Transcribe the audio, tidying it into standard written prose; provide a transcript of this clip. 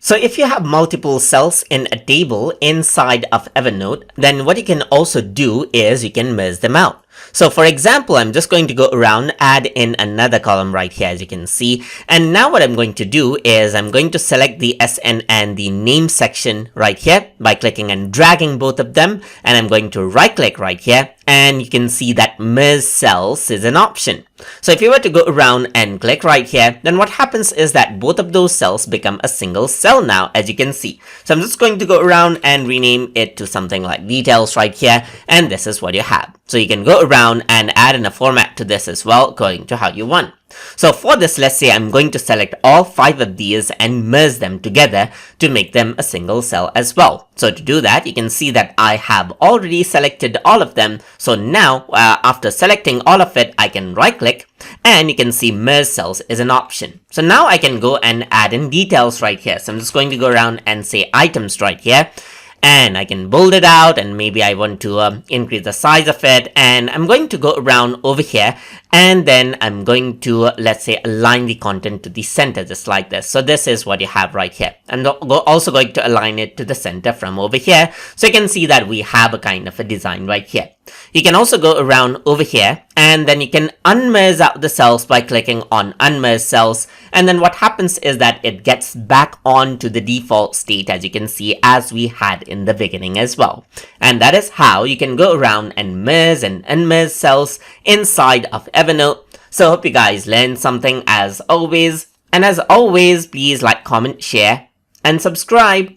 So if you have multiple cells in a table inside of Evernote, then what you can also do is you can merge them out. So for example, I'm just going to go around, add in another column right here, as you can see. And now what I'm going to do is I'm going to select the SN and the name section right here by clicking and dragging both of them. And I'm going to right click right here. And you can see that merge cells is an option. So if you were to go around and click right here, then what happens is that both of those cells become a single cell now, as you can see. So I'm just going to go around and rename it to something like details right here. And this is what you have. So you can go around and add in a format to this as well, according to how you want. So for this, let's say I'm going to select all 5 of these and merge them together to make them a single cell as well. So to do that, you can see that I have already selected all of them. So now, after selecting all of it, I can right click and you can see merge cells is an option. So now I can go and add in details right here. So I'm just going to go around and say items right here. And I can bold it out, and maybe I want to increase the size of it, and I'm going to go around over here, and then I'm going to, let's say, align the content to the center, just like this. So this is what you have right here. I'm also going to align it to the center from over here, so you can see that we have a kind of a design right here. You can also go around over here, and then you can unmerge out the cells by clicking on unmerge cells, and then what happens is that it gets back onto the default state, as you can see, as we had in the beginning as well. And that is how you can go around and merge and unmerge cells inside of Evernote. So I hope you guys learned something as always, and as always, please like, comment, share, and subscribe.